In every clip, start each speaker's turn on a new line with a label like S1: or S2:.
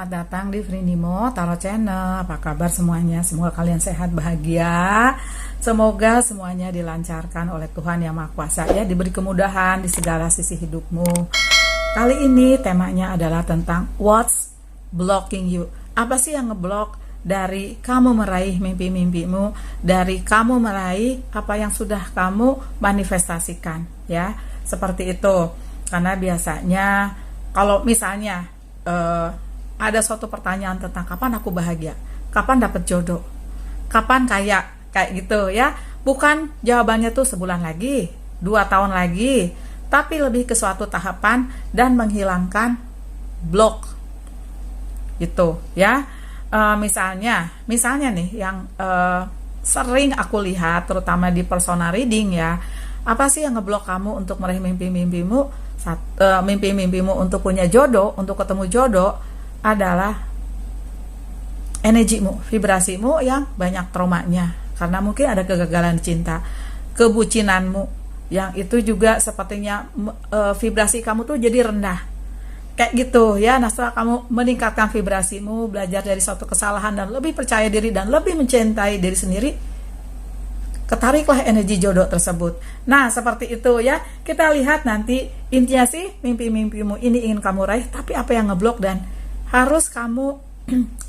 S1: selamat datang di Frindimo Tarot Channel. Apa kabar semuanya? Semoga kalian sehat, bahagia. Semoga semuanya dilancarkan oleh Tuhan Yang Maha Kuasa ya, diberi kemudahan di segala sisi hidupmu. Kali ini temanya adalah tentang what's blocking you. Apa sih yang ngeblok dari kamu meraih mimpi-mimpimu, dari kamu meraih apa yang sudah kamu manifestasikan ya. Seperti itu. Karena biasanya kalau misalnya ada suatu pertanyaan tentang kapan aku bahagia, kapan dapat jodoh, kapan kaya, kayak gitu ya. Bukan jawabannya tuh sebulan lagi, 2 tahun lagi, tapi lebih ke suatu tahapan dan menghilangkan blok gitu ya. Misalnya nih yang sering aku lihat terutama di personal reading ya, apa sih yang ngeblok kamu untuk meraih mimpi-mimpimu? Mimpi-mimpimu untuk punya jodoh, untuk ketemu jodoh adalah energimu, vibrasimu yang banyak traumanya, karena mungkin ada kegagalan cinta, kebucinanmu yang itu juga sepertinya vibrasi kamu tuh jadi rendah kayak gitu ya. Nah, setelah kamu meningkatkan vibrasimu, belajar dari suatu kesalahan dan lebih percaya diri dan lebih mencintai diri sendiri, ketariklah energi jodoh tersebut. Nah, seperti itu ya. Kita lihat nanti intinya sih mimpi-mimpimu ini ingin kamu raih, tapi apa yang ngeblok dan harus kamu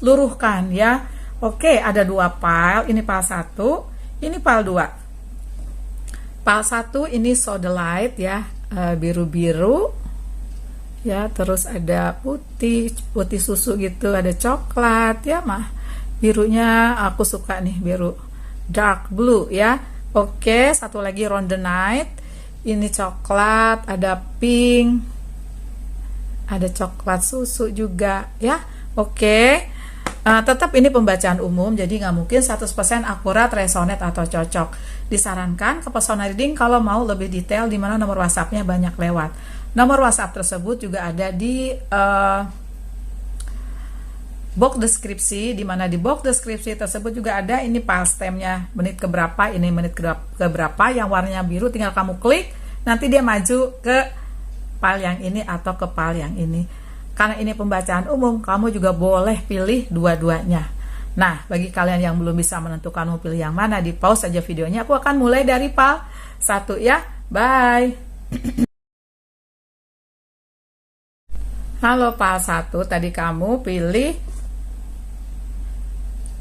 S1: luruhkan ya. Oke, ada 2 pile. Ini pile 1, ini pile 2. Pile 1 ini so the light ya, biru-biru ya, terus ada putih susu gitu, ada coklat ya mah. Birunya aku suka nih, biru dark blue ya. Oke, satu lagi round the night. Ini coklat, ada pink, ada coklat susu juga ya. Oke, tetap ini pembacaan umum, jadi nggak mungkin 100% akurat, resonate atau cocok. Disarankan ke personal reading kalau mau lebih detail, di mana nomor WhatsApp-nya banyak lewat. Nomor WhatsApp tersebut juga ada di box deskripsi, di mana di box deskripsi tersebut juga ada ini file stamp-nya, menit keberapa, ini menit keberapa, yang warnanya biru tinggal kamu klik, nanti dia maju ke file yang ini atau ke file yang ini. Karena ini pembacaan umum, kamu juga boleh pilih dua-duanya. Nah, bagi kalian yang belum bisa menentukan mau pilih yang mana, di pause saja videonya. Aku akan mulai dari file 1 ya. Bye. Halo, file 1, tadi kamu pilih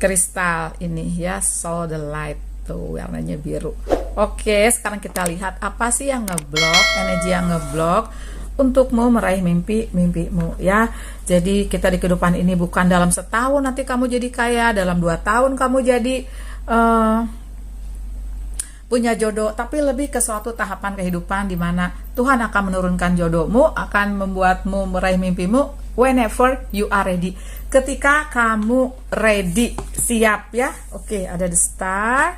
S1: kristal ini ya, so the light tuh warnanya biru. Oke, sekarang kita lihat apa sih yang ngeblok, energi yang ngeblok untukmu meraih mimpimu ya. Jadi kita di kehidupan ini bukan dalam setahun nanti kamu jadi kaya, dalam 2 tahun kamu jadi punya jodoh, tapi lebih ke suatu tahapan kehidupan di mana Tuhan akan menurunkan jodohmu, akan membuatmu meraih mimpimu whenever you are ready. Ketika kamu ready, siap ya. Oke, ada the star.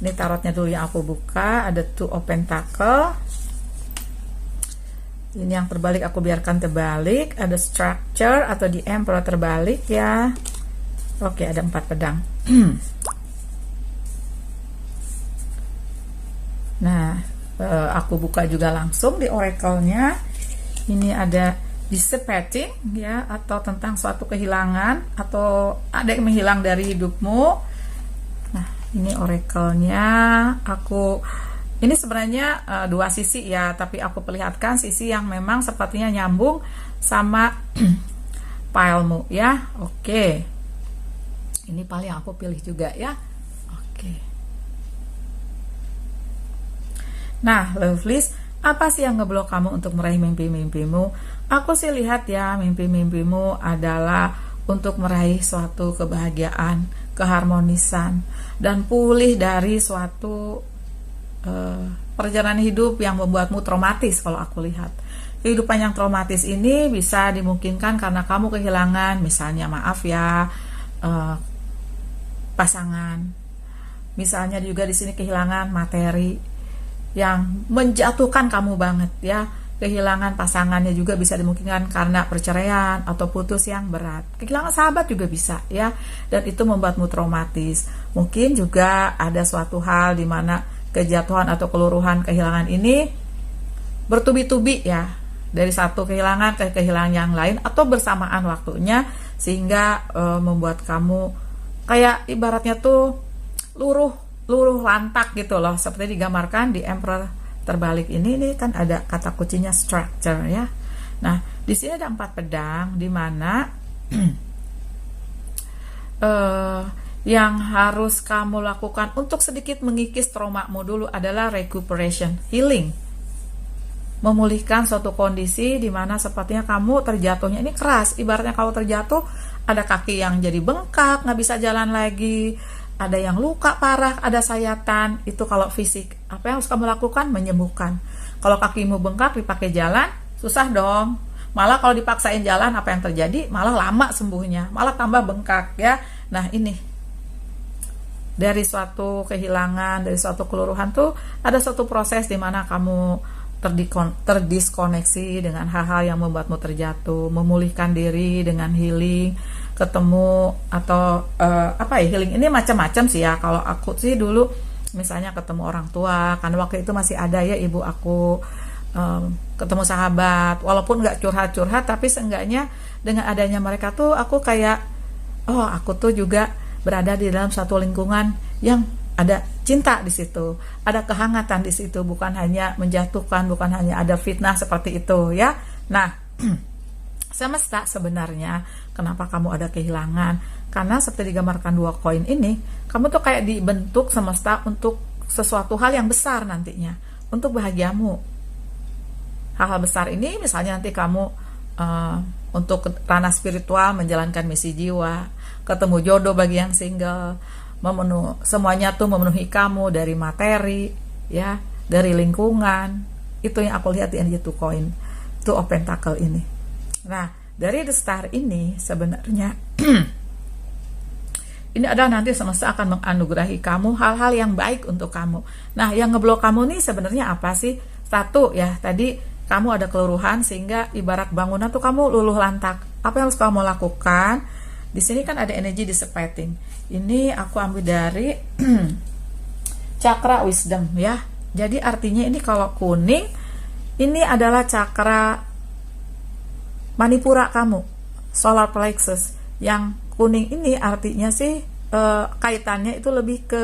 S1: Ini tarotnya dulu yang aku buka. Ada 2 of pentacle. Ini yang terbalik aku biarkan terbalik. Ada structure atau the emperor terbalik ya. Oke, ada 4 pedang. Nah, aku buka juga langsung di oracle-nya. Ini ada dissipating ya, atau tentang suatu kehilangan atau ada yang menghilang dari hidupmu. Nah, ini oracle-nya. Ini sebenarnya 2 sisi ya, tapi aku perlihatkan sisi yang memang sepertinya nyambung sama filemu ya. Oke, ini paling aku pilih juga ya. Oke. Nah, lovelies, apa sih yang ngeblok kamu untuk meraih mimpi-mimpimu? Aku sih lihat ya, mimpi-mimpimu adalah untuk meraih suatu kebahagiaan, keharmonisan, dan pulih dari suatu perjalanan hidup yang membuatmu traumatis. Kalau aku lihat, kehidupan yang traumatis ini bisa dimungkinkan karena kamu kehilangan, misalnya maaf ya, pasangan. Misalnya juga di sini kehilangan materi yang menjatuhkan kamu banget ya. Kehilangan pasangannya juga bisa dimungkinkan karena perceraian atau putus yang berat. Kehilangan sahabat juga bisa ya, dan itu membuatmu traumatis. Mungkin juga ada suatu hal di mana kejatuhan atau keluruhan kehilangan ini bertubi-tubi ya, dari satu kehilangan ke kehilangan yang lain atau bersamaan waktunya, sehingga membuat kamu kayak ibaratnya tuh luruh lantak gitu loh, seperti digambarkan di Emperor terbalik ini kan ada kata kuncinya structure ya. Nah, di sini ada 4 pedang di mana yang harus kamu lakukan untuk sedikit mengikis traumamu dulu adalah recuperation, healing. Memulihkan suatu kondisi di mana sepertinya kamu terjatuhnya ini keras. Ibaratnya kalau terjatuh, ada kaki yang jadi bengkak, nggak bisa jalan lagi, ada yang luka parah, ada sayatan. Itu kalau fisik. Apa yang harus kamu lakukan? Menyembuhkan. Kalau kakimu bengkak dipakai jalan, susah dong. Malah kalau dipaksain jalan, apa yang terjadi? Malah lama sembuhnya, malah tambah bengkak ya. Nah, ini dari suatu kehilangan, dari suatu keluruhan tuh ada suatu proses di mana kamu terdiskoneksi dengan hal-hal yang membuatmu terjatuh, memulihkan diri dengan healing, ketemu atau healing ini macam-macam sih ya. Kalau aku sih dulu misalnya ketemu orang tua, karena waktu itu masih ada ya ibu aku, ketemu sahabat, walaupun nggak curhat-curhat, tapi seenggaknya dengan adanya mereka tuh aku kayak, oh aku tuh juga berada di dalam satu lingkungan yang ada cinta di situ, ada kehangatan di situ, bukan hanya menjatuhkan, bukan hanya ada fitnah seperti itu ya. Nah, semesta sebenarnya kenapa kamu ada kehilangan? Karena seperti digambarkan 2 koin ini, kamu tuh kayak dibentuk semesta untuk sesuatu hal yang besar nantinya, untuk bahagiamu. Hal-hal besar ini misalnya nanti kamu untuk ranah spiritual menjalankan misi jiwa, ketemu jodoh bagi yang single, semuanya tuh memenuhi kamu dari materi ya, dari lingkungan. Itu yang aku lihat di energy 2 coin, 2 of pentacle ini. Nah, dari the star ini sebenarnya ini adalah nanti semesta akan menganugerahi kamu hal-hal yang baik untuk kamu. Nah, yang ngeblok kamu nih sebenarnya apa sih? Satu ya, tadi kamu ada keluruhan sehingga ibarat bangunan tuh kamu luluh lantak. Apa yang harus kamu lakukan? Di sini kan ada energi dissipating. Ini aku ambil dari cakra wisdom ya. Jadi artinya ini kalau kuning, ini adalah cakra manipura kamu, solar plexus. Yang kuning ini artinya sih kaitannya itu lebih ke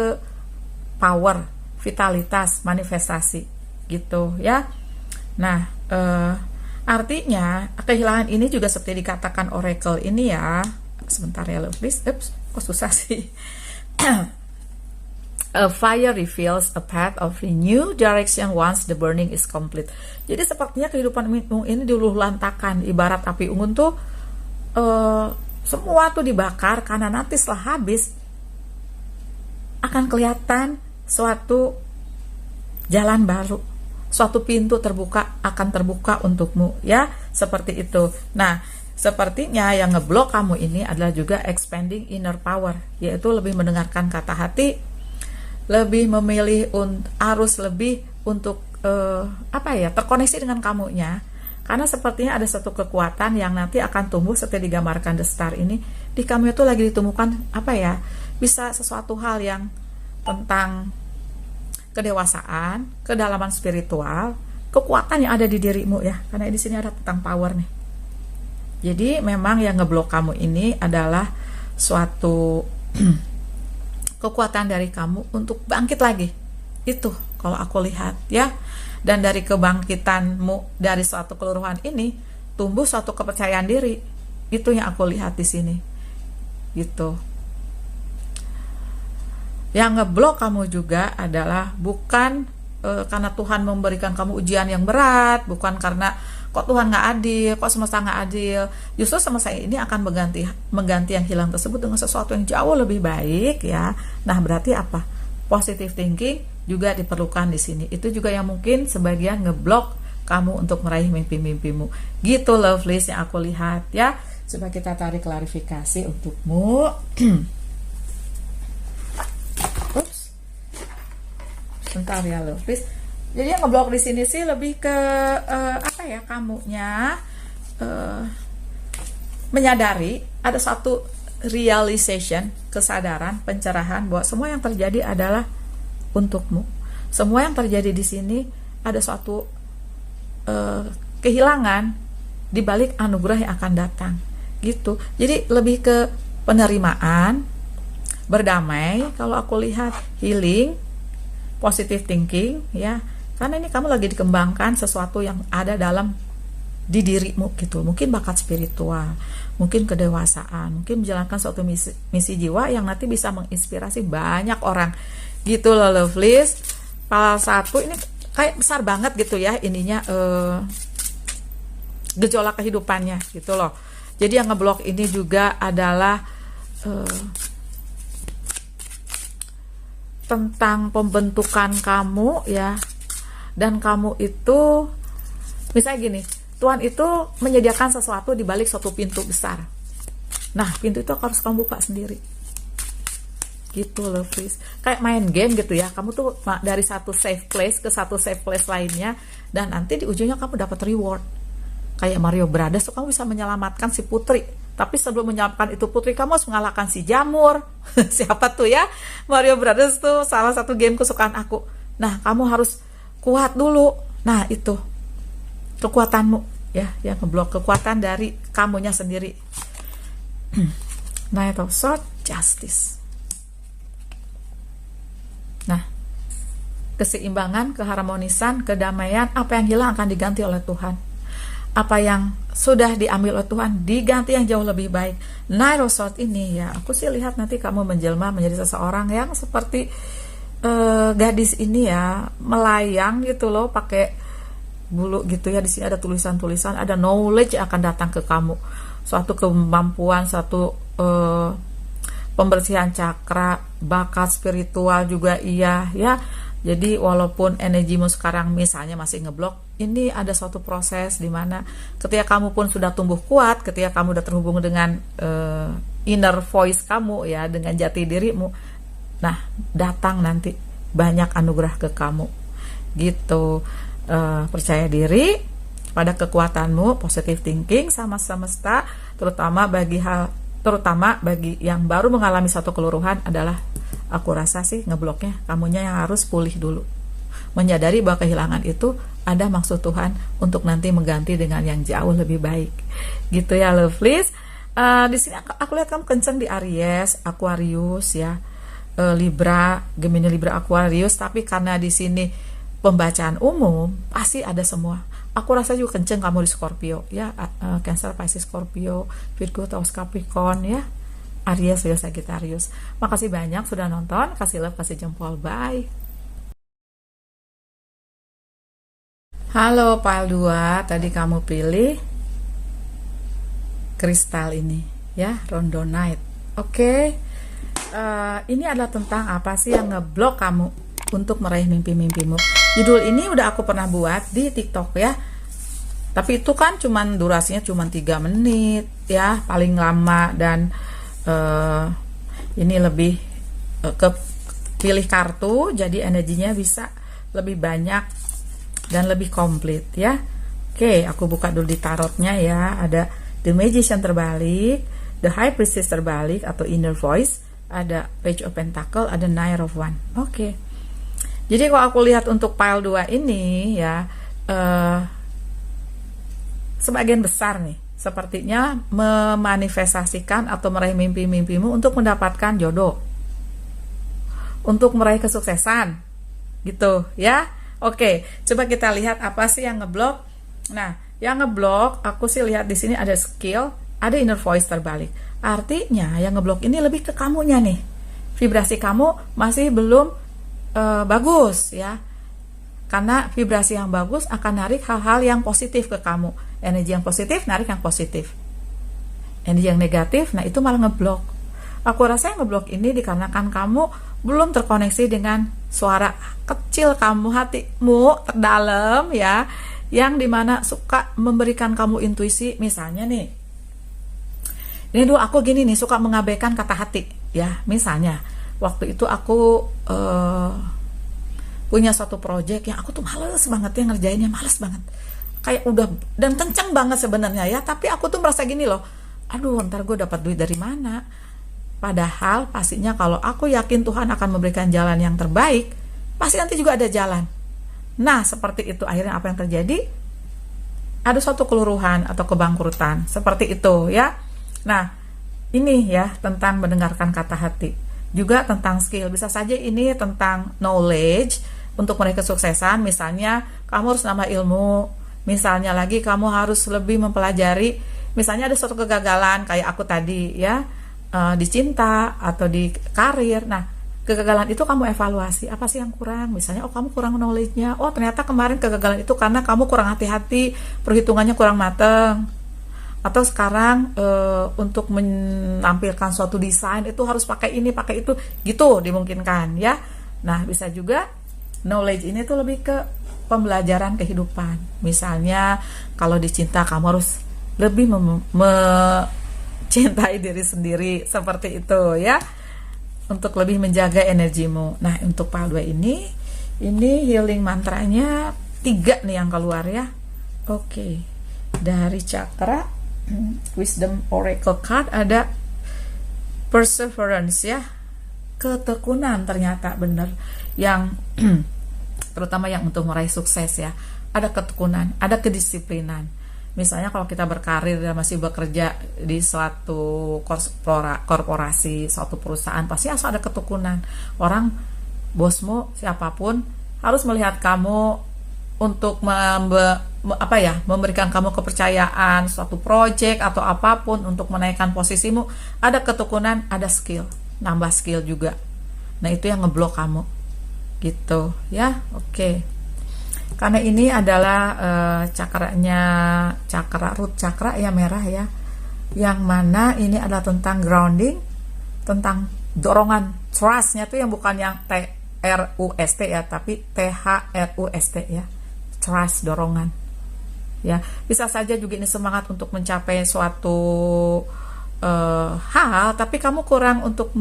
S1: power, vitalitas, manifestasi gitu ya. Nah, artinya kehilangan ini juga seperti dikatakan oracle ini ya. Sebentar ya lo please. Kok susah sih. A fire reveals a path of new direction once the burning is complete. Jadi sepertinya kehidupan ini diluluh lantakan. Ibarat api unggun tuh semua tuh dibakar, karena nanti setelah habis akan kelihatan suatu jalan baru, suatu pintu akan terbuka untukmu ya, seperti itu. Nah, sepertinya yang ngeblok kamu ini adalah juga expanding inner power, yaitu lebih mendengarkan kata hati, lebih memilih arus lebih untuk terkoneksi dengan kamunya. Karena sepertinya ada satu kekuatan yang nanti akan tumbuh seperti digambarkan the star ini. Di kamu itu lagi ditemukan bisa sesuatu hal yang tentang kedewasaan, kedalaman spiritual, kekuatan yang ada di dirimu ya. Karena di sini ada tentang power nih. Jadi memang yang ngeblok kamu ini adalah suatu kekuatan dari kamu untuk bangkit lagi. Itu kalau aku lihat ya. Dan dari kebangkitanmu dari suatu keluruhan ini tumbuh suatu kepercayaan diri. Itu yang aku lihat di sini. Gitu. Yang ngeblok kamu juga adalah bukan karena Tuhan memberikan kamu ujian yang berat, bukan karena kok Tuhan nggak adil, kok semesta nggak adil. Justru semesta ini akan mengganti yang hilang tersebut dengan sesuatu yang jauh lebih baik ya. Nah, berarti apa? Positive thinking juga diperlukan di sini. Itu juga yang mungkin sebagian ngeblok kamu untuk meraih mimpi-mimpimu. Gitu lovelies yang aku lihat ya. Coba kita tarik klarifikasi untukmu. Ups. Bentar ya lovelies. Jadi yang ngeblok di sini sih lebih ke kamunya menyadari ada satu realization, kesadaran, pencerahan bahwa semua yang terjadi adalah untukmu. Semua yang terjadi di sini ada suatu kehilangan di balik anugerah yang akan datang. gitu. Jadi lebih ke penerimaan, berdamai, kalau aku lihat healing, positive thinking ya. Karena ini kamu lagi dikembangkan sesuatu yang ada dalam di dirimu gitu. Mungkin bakat spiritual, mungkin kedewasaan, mungkin menjalankan suatu misi jiwa yang nanti bisa menginspirasi banyak orang gitu loh, lovelies. Salah satu ini kayak besar banget gitu ya ininya, gejolak kehidupannya gitu loh. Jadi yang ngeblok ini juga adalah tentang pembentukan kamu ya. Dan kamu itu misalnya gini, Tuhan itu menyediakan sesuatu di balik suatu pintu besar. Nah, pintu itu harus kamu buka sendiri. Gitu loh, please. Kayak main game gitu ya. Kamu tuh dari satu safe place ke satu safe place lainnya, dan nanti di ujungnya kamu dapat reward. Kayak Mario Brothers tuh, kamu bisa menyelamatkan si putri. Tapi sebelum menyelamatkan itu putri, kamu harus mengalahkan si jamur. Siapa tuh ya? Mario Brothers tuh salah satu game kesukaan aku. Nah, kamu harus kuat dulu. Nah, itu kekuatanmu ya, yang ngeblok kekuatan dari kamunya sendiri. Knight of Swords, Justice. Nah, keseimbangan, keharmonisan, kedamaian, apa yang hilang akan diganti oleh Tuhan. Apa yang sudah diambil oleh Tuhan diganti yang jauh lebih baik. Knight of Swords ini ya, aku sih lihat nanti kamu menjelma menjadi seseorang yang seperti gadis ini ya, melayang gitu loh, pakai bulu gitu ya. Di sini ada tulisan-tulisan, ada knowledge yang akan datang ke kamu, suatu kemampuan, suatu pembersihan cakra, bakat spiritual juga iya ya. Jadi walaupun energimu sekarang misalnya masih ngeblok, ini ada suatu proses di mana ketika kamu pun sudah tumbuh kuat, ketika kamu sudah terhubung dengan inner voice kamu ya, dengan jati dirimu, nah datang nanti banyak anugerah ke kamu gitu. Percaya diri pada kekuatanmu, positive thinking sama semesta, terutama bagi yang baru mengalami satu keluruhan adalah, aku rasa sih ngebloknya kamunya yang harus pulih dulu, menyadari bahwa kehilangan itu ada maksud Tuhan untuk nanti mengganti dengan yang jauh lebih baik gitu ya, lovelies. Di sini aku lihat kamu kenceng di Aries, Aquarius ya, Libra, Gemini, Libra, Aquarius, tapi karena di sini pembacaan umum pasti ada semua. Aku rasa juga kenceng kamu di Scorpio ya, Cancer, Pisces, Scorpio, Virgo, Taurus, Capricorn ya, Aries, Leo, Sagittarius. Makasih banyak sudah nonton, kasih love, kasih jempol, bye. Halo Pile 2, tadi kamu pilih kristal ini ya, Rhodonite. Oke. Ini adalah tentang apa sih yang ngeblok kamu untuk meraih mimpi-mimpimu. Judul ini udah aku pernah buat di TikTok ya. Tapi itu kan cuman durasinya cuman 3 menit ya, paling lama. Dan ini lebih ke pilih kartu, jadi energinya bisa lebih banyak dan lebih komplit ya. Oke, aku buka dulu di tarotnya ya. Ada The Magician terbalik, The High Priestess terbalik atau Inner Voice, ada Page of Pentacle, ada Knight of Wands. Oke. Jadi kalau aku lihat untuk pile 2 ini ya, sebagian besar nih sepertinya memanifestasikan atau meraih mimpi-mimpimu untuk mendapatkan jodoh, untuk meraih kesuksesan gitu ya. Oke, coba kita lihat apa sih yang ngeblok. Nah, yang ngeblok aku sih lihat di sini ada skill, ada inner voice terbalik. Artinya yang ngeblok ini lebih ke kamunya nih. Vibrasi kamu masih belum bagus ya, karena vibrasi yang bagus akan narik hal-hal yang positif ke kamu. Energi yang positif narik yang positif, energi yang negatif nah itu malah ngeblok. Aku rasa yang ngeblok ini dikarenakan kamu belum terkoneksi dengan suara kecil kamu, hatimu terdalam ya, yang dimana suka memberikan kamu intuisi. Misalnya nih, ini dulu aku gini nih, suka mengabaikan kata hati ya. Misalnya waktu itu aku punya suatu project yang aku tuh males banget ya ngerjainnya, males banget, kayak udah dan kenceng banget sebenarnya ya, tapi aku tuh merasa gini loh, aduh ntar gue dapat duit dari mana. Padahal pastinya kalau aku yakin Tuhan akan memberikan jalan yang terbaik, pasti nanti juga ada jalan. Nah seperti itu, akhirnya apa yang terjadi, ada suatu keluruhan atau kebangkrutan seperti itu ya. Nah, ini ya tentang mendengarkan kata hati. Juga tentang skill. Bisa saja ini tentang knowledge untuk meraih kesuksesan. Misalnya kamu harus nambah ilmu. Misalnya lagi kamu harus lebih mempelajari. Misalnya ada suatu kegagalan kayak aku tadi ya, di cinta atau di karir. Nah, kegagalan itu kamu evaluasi, apa sih yang kurang? Misalnya, oh kamu kurang knowledge-nya, oh ternyata kemarin kegagalan itu karena kamu kurang hati-hati, perhitungannya kurang mateng. Atau sekarang untuk menampilkan suatu desain itu harus pakai ini, pakai itu, gitu dimungkinkan ya. Nah, bisa juga knowledge ini tuh lebih ke pembelajaran kehidupan. Misalnya, kalau di cinta kamu harus lebih mencintai diri sendiri, seperti itu ya, untuk lebih menjaga energimu. Nah, untuk part 2 ini healing mantranya 3 nih yang keluar ya. Oke. Dari chakra Wisdom Oracle card ada perseverance ya. Ketekunan ternyata benar. Yang terutama yang untuk meraih sukses ya. Ada ketekunan, ada kedisiplinan. Misalnya kalau kita berkarir dan masih bekerja di suatu korporasi, suatu perusahaan, pasti harus ada ketekunan. Orang, bosmu, siapapun harus melihat kamu untuk memberikan kamu kepercayaan, suatu project atau apapun untuk menaikkan posisimu. Ada ketekunan, ada skill, nambah skill juga. Nah, itu yang ngeblok kamu, gitu ya. Oke. Karena ini adalah cakranya, cakra root cakra ya, merah ya, yang mana ini adalah tentang grounding, tentang dorongan, trustnya tuh yang bukan yang TRUST ya, tapi THRUST ya, trust, dorongan ya. Bisa saja juga ini semangat untuk mencapai suatu hal, tapi kamu kurang untuk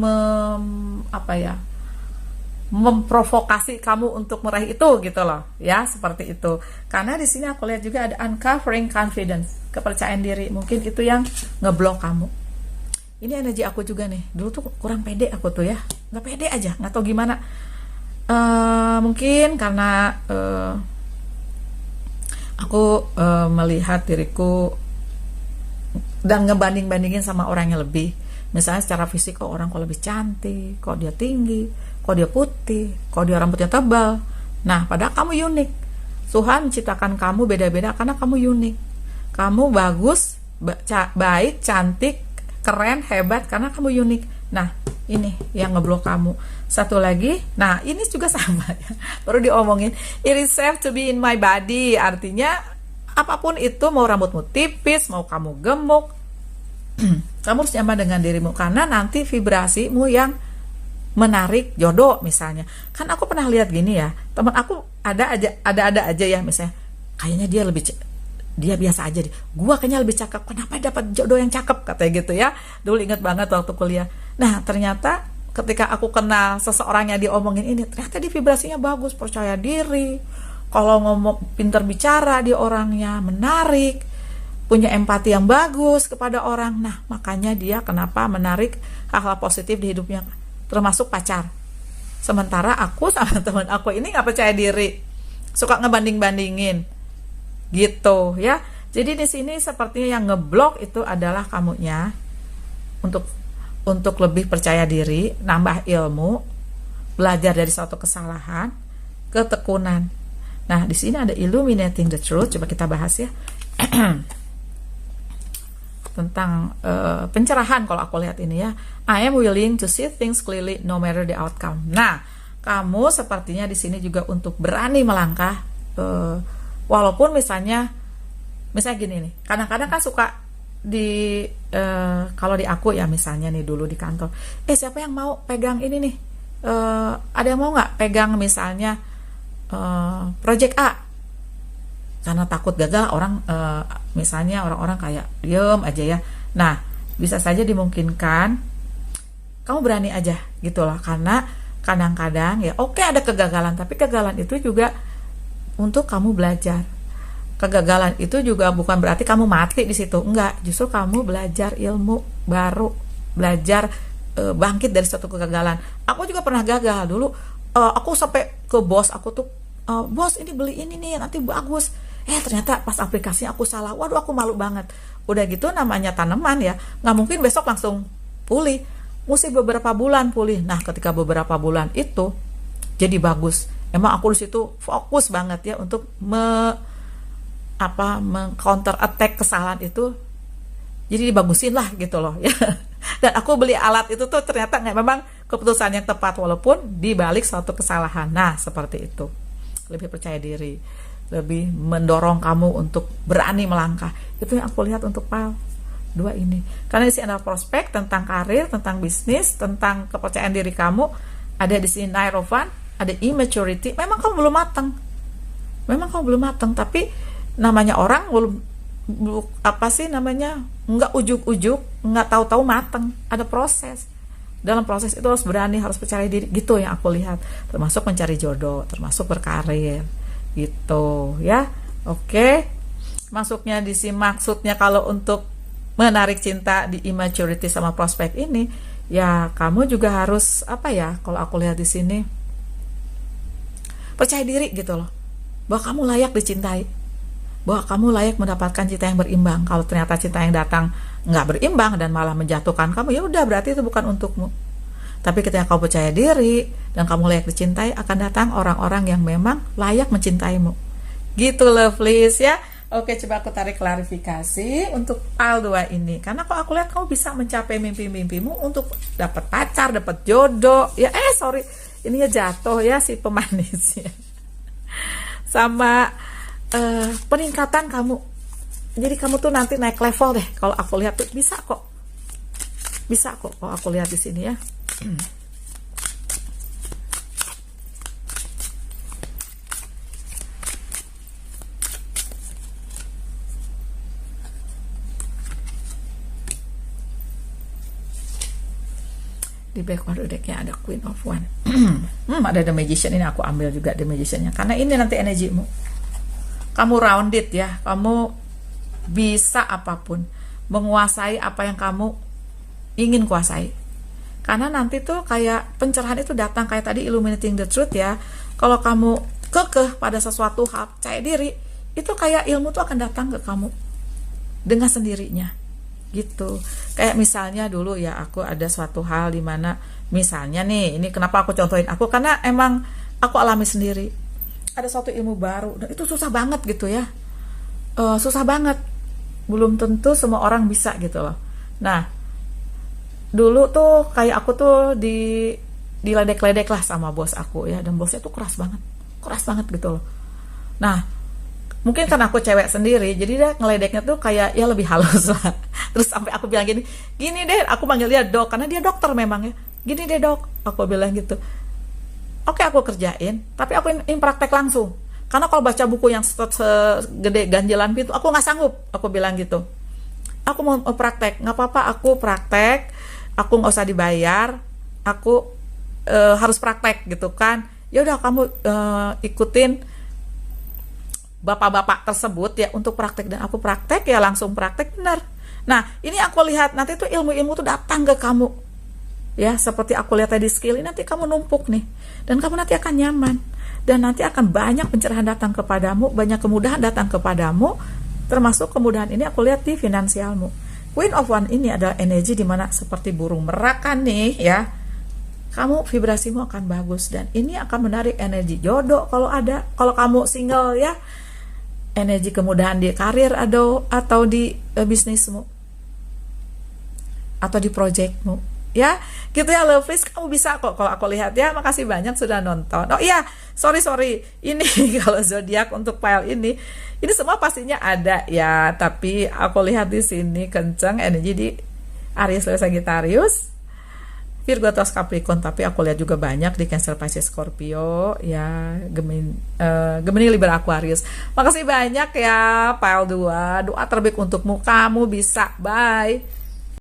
S1: memprovokasi kamu untuk meraih itu, gitu loh ya, seperti itu. Karena di sini aku lihat juga ada uncovering confidence, kepercayaan diri, mungkin itu yang ngeblok kamu. Ini energi aku juga nih, dulu tuh kurang pede aku tuh ya, nggak pede aja, nggak tahu gimana. Mungkin karena aku melihat diriku dan ngebanding-bandingin sama orang yang lebih. Misalnya secara fisik, kok orang kok lebih cantik, kok dia tinggi, kok dia putih, kok dia rambutnya tebal. Nah, padahal kamu unik. Tuhan menciptakan kamu beda-beda karena kamu unik. Kamu bagus, baik, cantik, keren, hebat karena kamu unik. Nah, ini yang ngeblok kamu. Satu lagi, nah ini juga sama ya, baru diomongin. It is safe to be in my body. Artinya apapun itu, mau rambutmu tipis, mau kamu gemuk, kamu harus nyaman dengan dirimu, karena nanti vibrasimu yang menarik jodoh. Misalnya kan aku pernah lihat gini ya, teman aku ada aja ya, misalnya kayaknya dia biasa aja deh, gua kayaknya lebih cakep, kenapa dapat jodoh yang cakep, katanya gitu ya. Dulu inget banget waktu kuliah. Nah, ternyata ketika aku kenal seseorang yang diomongin ini, ternyata dia vibrasinya bagus, percaya diri, kalau ngomong pintar bicara, dia orangnya menarik, punya empati yang bagus kepada orang. Nah, makanya dia kenapa menarik hal-hal positif di hidupnya, termasuk pacar. Sementara aku sama teman aku ini nggak percaya diri, suka ngebanding-bandingin, gitu ya. Jadi di sini sepertinya yang ngeblok itu adalah kamunya untuk lebih percaya diri, nambah ilmu, belajar dari suatu kesalahan, ketekunan. Nah, di sini ada illuminating the truth. Coba kita bahas ya. Tentang pencerahan kalau aku lihat ini ya. I am willing to see things clearly no matter the outcome. Nah, kamu sepertinya di sini juga untuk berani melangkah, walaupun misalnya gini nih, kadang-kadang kan suka kalau di aku ya, misalnya nih dulu di kantor, siapa yang mau pegang ini nih, ada yang mau nggak pegang misalnya project A, karena takut gagal orang, misalnya orang-orang kayak diem aja ya. Nah, bisa saja dimungkinkan kamu berani aja gitu loh, karena kadang-kadang ya oke, ada kegagalan, tapi kegagalan itu juga untuk kamu belajar. Kegagalan itu juga bukan berarti kamu mati di situ, enggak, justru kamu belajar ilmu baru, belajar bangkit dari suatu kegagalan. Aku juga pernah gagal dulu, aku sampai ke bos aku tuh, bos ini beli ini nih nanti bagus, ternyata pas aplikasinya aku salah, waduh aku malu banget. Udah gitu namanya tanaman ya, nggak mungkin besok langsung pulih, mesti beberapa bulan pulih. Nah ketika beberapa bulan itu jadi bagus. Emang aku di situ fokus banget ya untuk counter attack kesalahan itu, jadi dibagusin lah gitu loh ya. Dan aku beli alat itu tuh ternyata nggak, memang keputusan yang tepat walaupun dibalik suatu kesalahan. Nah seperti itu, lebih percaya diri, lebih mendorong kamu untuk berani melangkah. Itu yang aku lihat untuk file 2 ini. Karena di sini ada prospek tentang karir, tentang bisnis, tentang kepercayaan diri kamu. Ada di sini Nine of Wands, ada immaturity. Memang kamu belum matang. Tapi namanya orang belum nggak ujuk-ujuk, nggak tahu-tahu matang. Ada proses. Dalam proses itu harus berani, harus percaya diri. Gitu yang aku lihat. Termasuk mencari jodoh, termasuk berkarir. Gitu ya. Oke. Maksudnya kalau untuk menarik cinta di immaturity sama prospek ini, ya kamu juga harus kalau aku lihat di sini, percaya diri gitu loh, bahwa kamu layak dicintai, bahwa kamu layak mendapatkan cinta yang berimbang. Kalau ternyata cinta yang datang nggak berimbang dan malah menjatuhkan kamu, ya udah berarti itu bukan untukmu. Tapi ketika kamu percaya diri dan kamu layak dicintai, akan datang orang-orang yang memang layak mencintaimu. Gitu lovelies ya. Oke, coba aku tarik klarifikasi untuk pile 2 ini. Karena kalau aku lihat kamu bisa mencapai mimpi-mimpimu untuk dapat pacar, dapat jodoh. Ya sorry, ininya jatuh ya si pemanisnya. Sama peningkatan kamu. Jadi kamu tuh nanti naik level deh. Kalau aku lihat tuh bisa kok. Kalau aku lihat di sini ya. Di backward decknya ada Queen of Wands. Ada The Magician, ini aku ambil juga The Magician-nya, karena ini nanti energimu. Kamu rounded ya, kamu bisa apapun, menguasai apa yang kamu ingin kuasai. Karena nanti tuh kayak pencerahan itu datang, kayak tadi illuminating the truth ya. Kalau kamu kekeh pada sesuatu hal, percaya diri, itu kayak ilmu tuh akan datang ke kamu dengan sendirinya. Gitu. Kayak misalnya dulu ya, aku ada suatu hal di mana misalnya nih, ini kenapa aku contohin aku, karena emang aku alami sendiri. Ada suatu ilmu baru dan itu susah banget gitu ya. Susah banget. Belum tentu semua orang bisa gitu loh. Nah, dulu tuh kayak aku tuh diledek-ledek lah sama bos aku ya, dan bosnya tuh keras banget gitu loh. Nah, mungkin karena aku cewek sendiri, jadi dia ngeledeknya tuh kayak ya lebih halus lah. Terus sampai aku bilang gini deh, aku panggil dia dok, karena dia dokter memang ya. Gini deh dok, aku bilang gitu. Oke, aku kerjain, tapi aku praktek langsung. Karena kalau baca buku yang segede ganjelan pintu, aku nggak sanggup. Aku bilang gitu. Aku mau praktek, nggak apa-apa, aku praktek. Aku nggak usah dibayar. Aku harus praktek gitu kan. Ya udah, kamu ikutin bapak-bapak tersebut ya untuk praktek, dan aku praktek ya, langsung praktek benar. Nah, ini aku lihat nanti tuh ilmu-ilmu tuh datang ke kamu. Ya, seperti aku lihat tadi skill ini nanti kamu numpuk nih. Dan kamu nanti akan nyaman. Dan nanti akan banyak pencerahan datang kepadamu, banyak kemudahan datang kepadamu, termasuk kemudahan ini aku lihat di finansialmu. Queen of Wands ini adalah energi dimana seperti burung merak kan nih ya. Kamu vibrasimu akan bagus, dan ini akan menarik energi jodoh kalau ada. Kalau kamu single ya, energi kemudahan di karir atau di bisnismu atau di projectmu ya, gitu ya lovelies. Kamu bisa kok kalau aku lihat ya. Makasih banyak sudah nonton. Oh iya, sorry ini kalau zodiak untuk file ini semua pastinya ada ya, tapi aku lihat di sini kenceng energi di Aries, Leo, Sagittarius, Virgo, Taurus, Capricorn, tapi aku lihat juga banyak di Cancer, Pisces, Scorpio ya, Gemini, Libra, Aquarius. Makasih banyak ya file 2. Doa terbaik untukmu, kamu bisa. Bye.